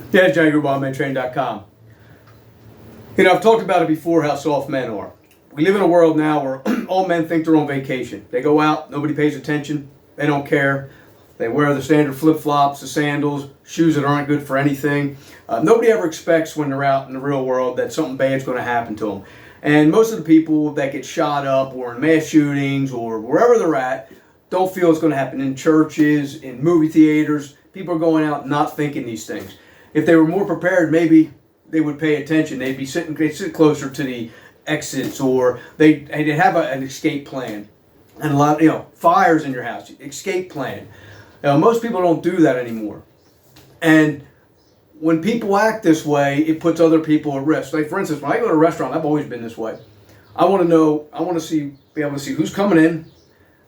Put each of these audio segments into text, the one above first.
Yeah, Johnny Grube, ManTrain.com. You know, I've talked about it before, how soft men are. We live in a world now where all men think they're on vacation. They go out, nobody pays attention, they don't care. They wear the standard flip-flops, the sandals, shoes that aren't good for anything. Nobody ever expects when they're out in the real world that something bad's going to happen to them. And most of the people that get shot up or in mass shootings or wherever they're at don't feel it's going to happen in churches, in movie theaters. People are going out not thinking these things. If they were more prepared, maybe they would pay attention. They'd sit closer to the exits, or they'd have an escape plan. And a lot of, fires in your house, escape plan. Most people don't do that anymore. And when people act this way, it puts other people at risk. Like, for instance, when I go to a restaurant, I've always been this way. I want to be able to see who's coming in,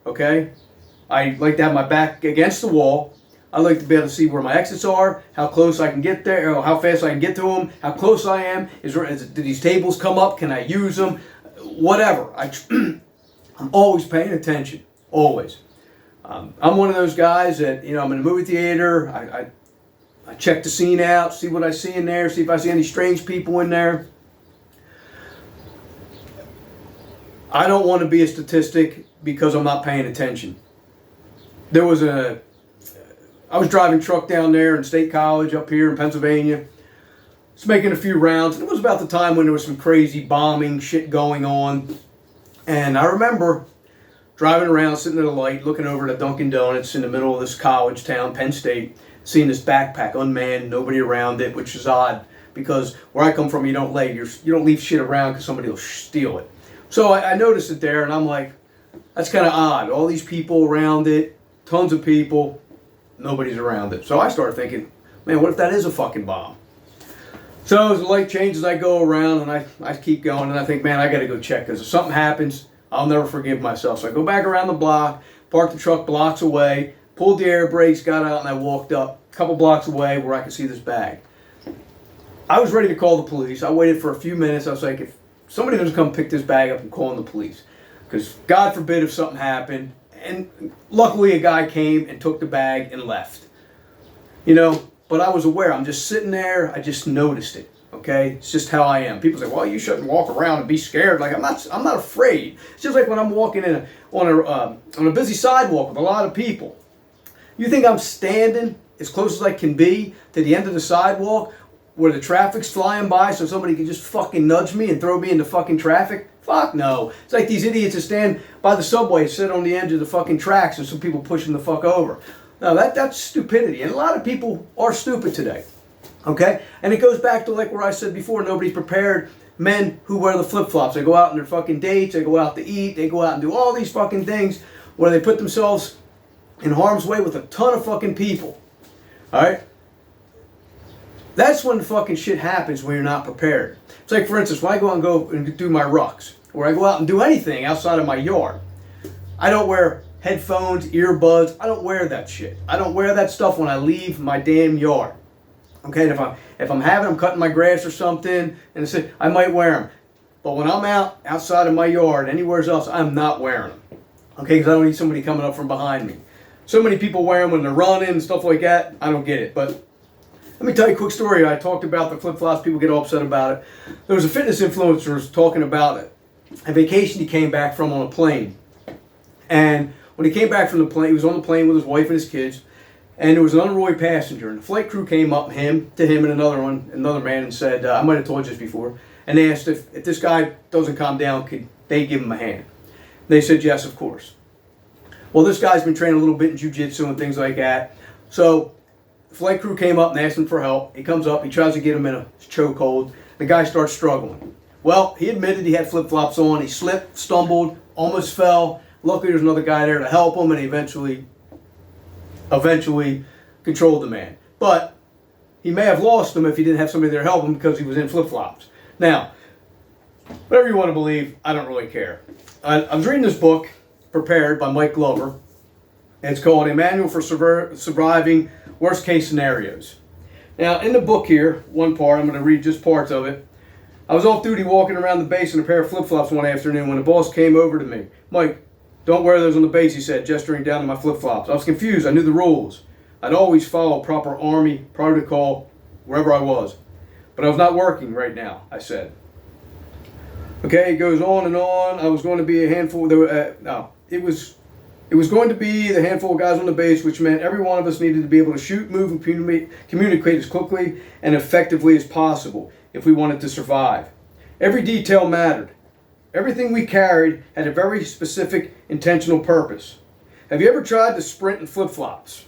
okay? I like to have my back against the wall. I like to be able to see where my exits are, how close I can get there, or how fast I can get to them, how close I am. Do these tables come up? Can I use them? Whatever. I'm always paying attention, always. I'm one of those guys that, I'm in a movie theater. I check the scene out, see what I see in there, see if I see any strange people in there. I don't want to be a statistic because I'm not paying attention. I was driving truck down there in State College up here in Pennsylvania. Just making a few rounds. And it was about the time when there was some crazy bombing shit going on. And I remember driving around, sitting at a light, looking over at a Dunkin' Donuts in the middle of this college town, Penn State, seeing this backpack unmanned, nobody around it, which is odd because where I come from, you don't leave shit around because somebody will steal it. So I noticed it there, and I'm like, that's kind of odd. All these people around it, tons of people, nobody's around it. So I started thinking, man, what if that is a fucking bomb? So as the light changes, I go around and I keep going, and I think, man, I got to go check, because if something happens, I'll never forgive myself. So I go back around the block, parked the truck blocks away, pulled the air brakes, got out, and I walked up a couple blocks away where I could see this bag. I was ready to call the police. I waited for a few minutes. I was like, if somebody doesn't come pick this bag up, I'm calling the police. Because God forbid if something happened. And luckily a guy came and took the bag and left. But I was aware. I'm just sitting there. I just noticed it. Okay? It's just how I am. People say, well, you shouldn't walk around and be scared. Like, I'm not afraid. It's just like when I'm walking on a busy sidewalk with a lot of people. You think I'm standing as close as I can be to the end of the sidewalk where the traffic's flying by so somebody can just fucking nudge me and throw me into fucking traffic? Fuck no. It's like these idiots that stand by the subway, sit on the edge of the fucking tracks, and some people pushing the fuck over. No, that's stupidity. And a lot of people are stupid today. Okay? And it goes back to like where I said before, nobody's prepared. Men who wear the flip-flops. They go out on their fucking dates, they go out to eat, they go out and do all these fucking things where they put themselves in harm's way with a ton of fucking people. Alright? That's when the fucking shit happens, when you're not prepared. It's like, for instance, when I go and do my rucks, or I go out and do anything outside of my yard, I don't wear headphones, earbuds. I don't wear that shit. I don't wear that stuff when I leave my damn yard. Okay, and if I'm cutting my grass or something, and I might wear them. But when I'm outside of my yard, anywhere else, I'm not wearing them. Okay, because I don't need somebody coming up from behind me. So many people wear them when they're running and stuff like that. I don't get it. But let me tell you a quick story. I talked about the flip-flops. People get all upset about it. There was a fitness influencer who was talking about a vacation he came back from on a plane. And when he came back from the plane, he was on the plane with his wife and his kids. And there was an unruly passenger. And the flight crew came up to him and another man, and said, I might have told you this before, and they asked if this guy doesn't calm down, could they give him a hand? And they said, yes, of course. Well, this guy's been training a little bit in jiu-jitsu and things like that. So the flight crew came up and asked him for help. He comes up, he tries to get him in a chokehold. The guy starts struggling. Well, he admitted he had flip-flops on. He slipped, stumbled, almost fell. Luckily, there's another guy there to help him, and he eventually controlled the man. But he may have lost him if he didn't have somebody there to help him because he was in flip-flops. Now, whatever you want to believe, I don't really care. I was reading this book, Prepared, by Mike Glover. It's called A Manual for Surviving Worst Case Scenarios. Now, in the book here, one part, I'm going to read just parts of it. I was off duty walking around the base in a pair of flip-flops one afternoon when the boss came over to me. Mike, don't wear those on the base, he said, gesturing down to my flip-flops. I was confused. I knew the rules. I'd always follow proper Army protocol wherever I was. But I was not working right now, I said. Okay, it goes on and on. I was going to be a handful. It was going to be the handful of guys on the base, which meant every one of us needed to be able to shoot, move, and communicate as quickly and effectively as possible if we wanted to survive. Every detail mattered. Everything we carried had a very specific, intentional purpose. Have you ever tried to sprint in flip-flops?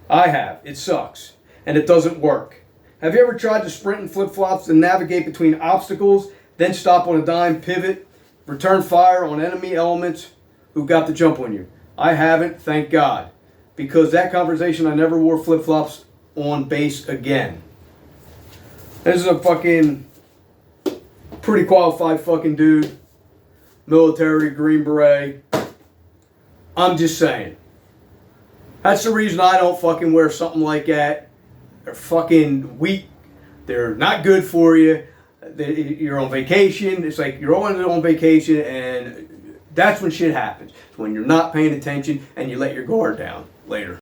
I have. It sucks. And it doesn't work. Have you ever tried to sprint in flip-flops and navigate between obstacles, then stop on a dime, pivot, return fire on enemy elements who got the jump on you? I haven't, thank God. Because that conversation, I never wore flip-flops on base again. This is a fucking pretty qualified fucking dude. Military, Green Beret. I'm just saying. That's the reason I don't fucking wear something like that. They're fucking weak. They're not good for you. You're on vacation. It's like you're always on vacation, and that's when shit happens. It's when you're not paying attention and you let your guard down. Later.